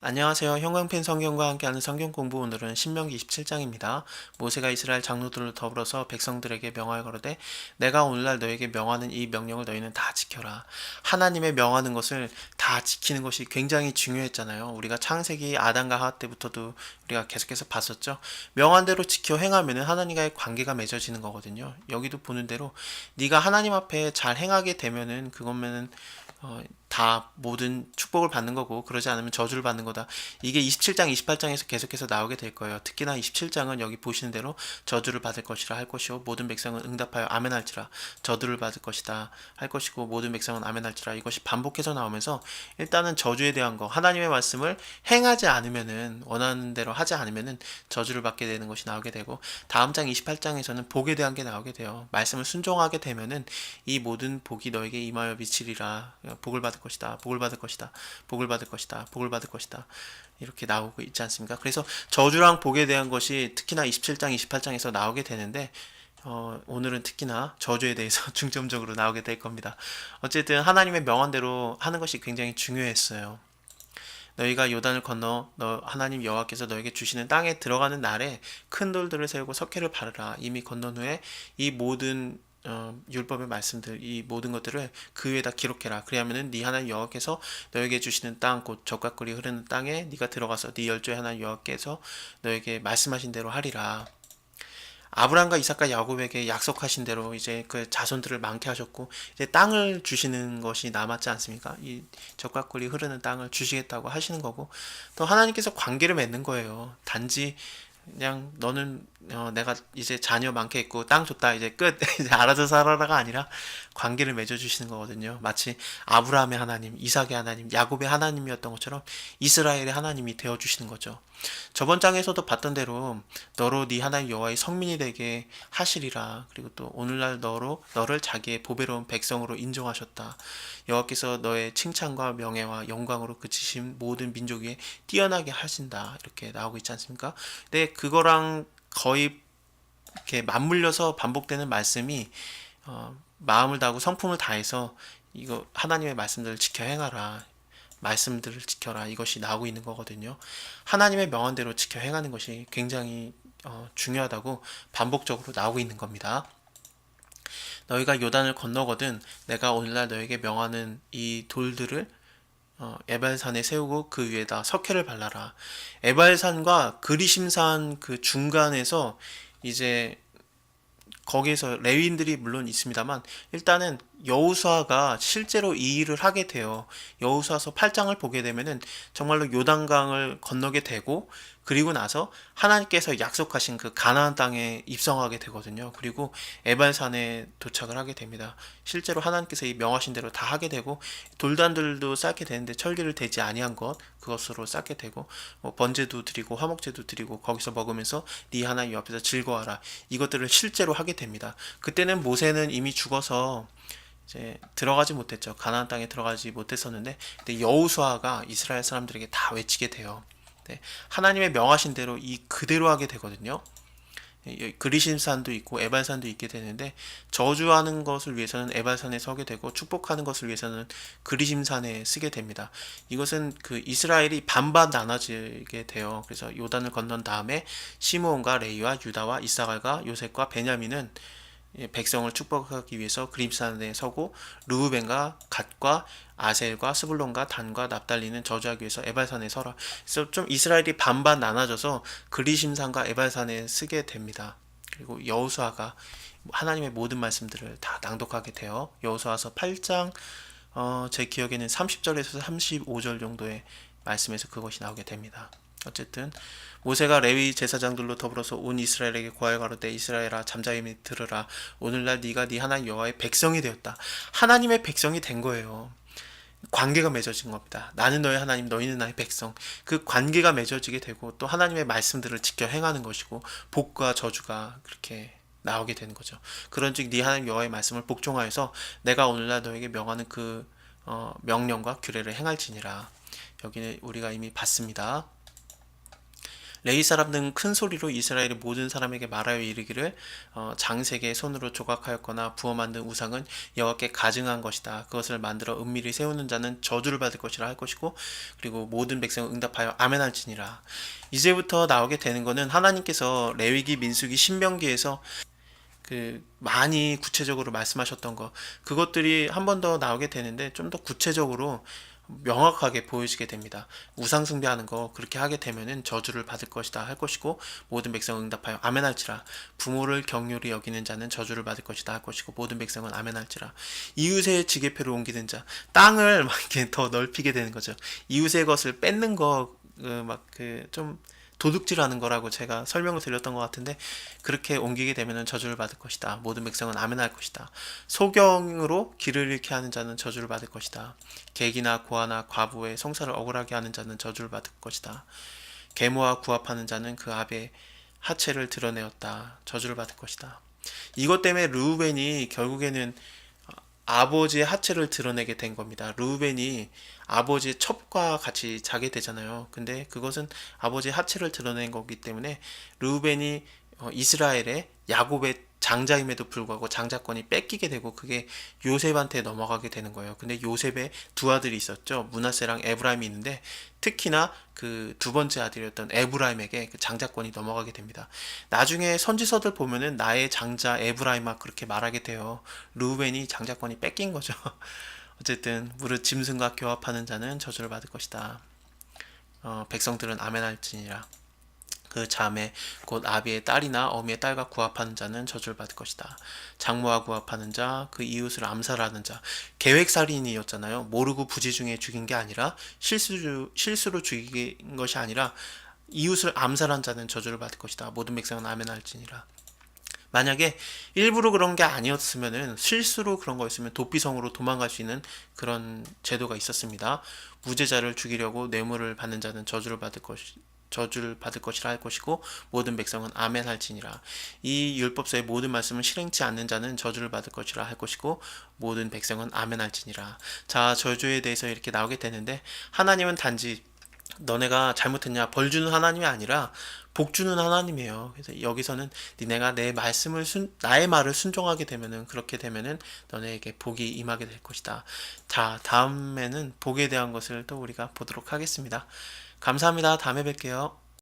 안녕하세요. 형광펜 성경과 함께하는 성경 공부. 오늘은 신명기 27장입니다. 모세가 이스라엘 장로들로 더불어서 백성들에게 명하여 가로되 내가 오늘날 너에게 명하는 이 명령을 너희는 다 지켜라. 하나님의 명하는 것을 다 지키는 것이 굉장히 중요했잖아요. 우리가 창세기 아담과 하와 때부터도 우리가 계속해서 봤었죠. 명한 대로 지켜 행하면 하나님과의 관계가 맺어지는 거거든요. 여기도 보는 대로 네가 하나님 앞에 잘 행하게 되면은 그것만은 다 모든 축복을 받는 거고, 그러지 않으면 저주를 받는 거다. 이게 27장, 28장에서 계속해서 나오게 될 거예요. 특히나 27장은 여기 보시는 대로 저주를 받을 것이라 할 것이요 모든 백성은 응답하여 아멘할지라. 저주를 받을 것이다 할 것이고 모든 백성은 아멘할지라. 이것이 반복해서 나오면서 일단은 저주에 대한 거, 하나님의 말씀을 행하지 않으면은, 원하는 대로 하지 않으면은 저주를 받게 되는 것이 나오게 되고, 다음 장 28장에서는 복에 대한 게 나오게 돼요. 말씀을 순종하게 되면은 이 모든 복이 너에게 임하여 미치리라. 복을 받을 것이다. 복을 받을 것이다. 복을 받을 것이다. 복을 받을 것이다. 이렇게 나오고 있지 않습니까? 그래서 저주랑 복에 대한 것이 특히나 27장, 28장에서 나오게 되는데, 오늘은 특히나 저주에 대해서 중점적으로 나오게 될 겁니다. 어쨌든 하나님의 명한대로 하는 것이 굉장히 중요했어요. 너희가 요단을 건너 너 하나님 여호와께서 너에게 주시는 땅에 들어가는 날에 큰 돌들을 세우고 석회를 바르라. 이미 건넌 후에 이 모든 율법의 말씀들, 이 모든 것들을 그 위에다 기록해라. 그리하면은 네 하나님 여호와께서 너에게 주시는 땅, 곧 젖과 꿀이 흐르는 땅에 네가 들어가서 네 열조의 하나님 여호와께서 너에게 말씀하신 대로 하리라. 아브라함과 이삭과 야곱에게 약속하신 대로 이제 그 자손들을 많게 하셨고, 이제 땅을 주시는 것이 남았지 않습니까? 이 젖과 꿀이 흐르는 땅을 주시겠다고 하시는 거고, 또 하나님께서 관계를 맺는 거예요. 단지 그냥 너는 내가 이제 자녀 많게 있고 땅 줬다 이제 끝 이제 알아서 살아라가 아니라 관계를 맺어주시는 거거든요. 마치 아브라함의 하나님, 이삭의 하나님, 야곱의 하나님이었던 것처럼 이스라엘의 하나님이 되어주시는 거죠. 저번 장에서도 봤던 대로 너로 네 하나님 여호와의 성민이 되게 하시리라. 그리고 또 오늘날 너를 자기의 보배로운 백성으로 인정하셨다. 여호와께서 너의 칭찬과 명예와 영광으로 그치신 모든 민족 위에 뛰어나게 하신다. 이렇게 나오고 있지 않습니까? 근데 그거랑 거의 이렇게 맞물려서 반복되는 말씀이 마음을 다하고 성품을 다해서 이거 하나님의 말씀들을 지켜 행하라. 말씀들을 지켜라. 이것이 나오고 있는 거거든요. 하나님의 명언대로 지켜 행하는 것이 굉장히 중요하다고 반복적으로 나오고 있는 겁니다. 너희가 요단을 건너거든 내가 오늘날 너에게 명하는 이 돌들을 에발산에 세우고 그 위에다 석회를 발라라. 에발산과 그리심산 그 중간에서 이제 거기에서 레위인들이 물론 있습니다만, 일단은 여호수아가 실제로 이 일을 하게 돼요. 여호수아서 8장을 보게 되면은 정말로 요단강을 건너게 되고, 그리고 나서 하나님께서 약속하신 그 가나안 땅에 입성하게 되거든요. 그리고 에발산에 도착을 하게 됩니다. 실제로 하나님께서 이 명하신 대로 다 하게 되고, 돌단들도 쌓게 되는데 철기를 대지 아니한 것, 그것으로 쌓게 되고, 번제도 드리고 화목제도 드리고 거기서 먹으면서 네 하나님 앞에서 즐거워하라. 이것들을 실제로 하게 됩니다. 그때는 모세는 이미 죽어서 이제 들어가지 못했죠. 가나안 땅에 들어가지 못했었는데, 근데 여호수아가 이스라엘 사람들에게 다 외치게 돼요. 네, 하나님의 명하신 대로 이 그대로 하게 되거든요. 그리심산도 있고 에발산도 있게 되는데, 저주하는 것을 위해서는 에발산에 서게 되고 축복하는 것을 위해서는 그리심산에 쓰게 됩니다. 이것은 그 이스라엘이 반반 나눠지게 돼요. 그래서 요단을 건넌 다음에 시므온과 레위와 유다와 이사갈과 요셉과 베냐민은 백성을 축복하기 위해서 그림산에 서고, 르우벤과 갓과 아셀과 스불론과 단과 납달리는 저주하기 위해서 에발산에 서라. 그래서 좀 이스라엘이 반반 나눠져서 그리심산과 에발산에 쓰게 됩니다. 그리고 여호수아가 하나님의 모든 말씀들을 다 낭독하게 돼요. 여호수아서 8장 제 기억에는 30절에서 35절 정도의 말씀에서 그것이 나오게 됩니다. 어쨌든 모세가 레위 제사장들로 더불어서 온 이스라엘에게 고하여 가로되 이스라엘아 잠잠히 들으라. 오늘날 네가 네 하나님 여호와의 백성이 되었다. 하나님의 백성이 된 거예요. 관계가 맺어진 겁니다. 나는 너의 하나님, 너희는 나의 백성. 그 관계가 맺어지게 되고, 또 하나님의 말씀들을 지켜 행하는 것이고, 복과 저주가 그렇게 나오게 되는 거죠. 그런즉 네 하나님 여호와의 말씀을 복종하여서 내가 오늘날 너에게 명하는 그 명령과 규례를 행할지니라. 여기는 우리가 이미 봤습니다. 레위 사람들은 큰 소리로 이스라엘의 모든 사람에게 말하여 이르기를 장색의 손으로 조각하였거나 부어 만든 우상은 여호와께 가증한 것이다. 그것을 만들어 은밀히 세우는 자는 저주를 받을 것이라 할 것이고, 그리고 모든 백성은 응답하여 아멘할지니라. 이제부터 나오게 되는 거는 하나님께서 레위기, 민수기, 신명기에서 많이 구체적으로 말씀하셨던 거, 그것들이 한 번 더 나오게 되는데 좀 더 구체적으로 명확하게 보여지게 됩니다. 우상 숭배하는 거 그렇게 하게 되면은 저주를 받을 것이다 할 것이고, 모든 백성은 응답하여 아멘할지라. 부모를 경휼히 여기는 자는 저주를 받을 것이다 할 것이고, 모든 백성은 아멘할지라. 이웃의 지게표를 옮기는 자, 땅을 막 이렇게 더 넓히게 되는 거죠. 이웃의 것을 뺏는 거, 좀 도둑질하는 거라고 제가 설명을 드렸던 것 같은데, 그렇게 옮기게 되면 저주를 받을 것이다. 모든 백성은 아멘할 것이다. 소경으로 길을 잃게 하는 자는 저주를 받을 것이다. 객이나 고아나 과부의 성사를 억울하게 하는 자는 저주를 받을 것이다. 계모와 구합하는 자는 그 아베 하체를 드러내었다. 저주를 받을 것이다. 이것 때문에 르우벤이 결국에는 아버지의 하체를 드러내게 된 겁니다. 르우벤이 아버지의 첩과 같이 자게 되잖아요. 근데 그것은 아버지의 하체를 드러낸 거기 때문에 르우벤이 이스라엘의 야곱의 장자임에도 불구하고 장자권이 뺏기게 되고, 그게 요셉한테 넘어가게 되는 거예요. 근데 요셉의 두 아들이 있었죠. 므낫세랑 에브라임이 있는데, 특히나 그 두 번째 아들이었던 에브라임에게 그 장자권이 넘어가게 됩니다. 나중에 선지서들 보면은 나의 장자 에브라임아 그렇게 말하게 돼요. 르우벤이 장자권이 뺏긴 거죠. 어쨌든 무릇 짐승과 교합하는 자는 저주를 받을 것이다. 백성들은 아멘할지니라. 그 자매 곧 아비의 딸이나 어미의 딸과 구합하는 자는 저주를 받을 것이다. 장모와 구합하는 자, 그 이웃을 암살하는 자, 계획살인이었잖아요. 모르고 부지 중에 죽인 게 아니라 실수로 죽인 것이 아니라 이웃을 암살한 자는 저주를 받을 것이다. 모든 백성은 아멘할지니라. 만약에 일부러 그런 게 아니었으면은, 실수로 그런 거였으면 도피성으로 도망갈 수 있는 그런 제도가 있었습니다. 무죄자를 죽이려고 뇌물을 받는 자는 저주를 받을 것이라 할 것이고, 모든 백성은 아멘할지니라. 이 율법서의 모든 말씀을 실행치 않는 자는 저주를 받을 것이라 할 것이고, 모든 백성은 아멘할지니라. 자, 저주에 대해서 이렇게 나오게 되는데, 하나님은 단지 너네가 잘못했냐 벌 주는 하나님이 아니라 복 주는 하나님이에요. 그래서 여기서는 니네가 나의 말을 순종하게 되면은, 그렇게 되면은 너네에게 복이 임하게 될 것이다. 자, 다음에는 복에 대한 것을 또 우리가 보도록 하겠습니다. 감사합니다. 다음에 뵐게요.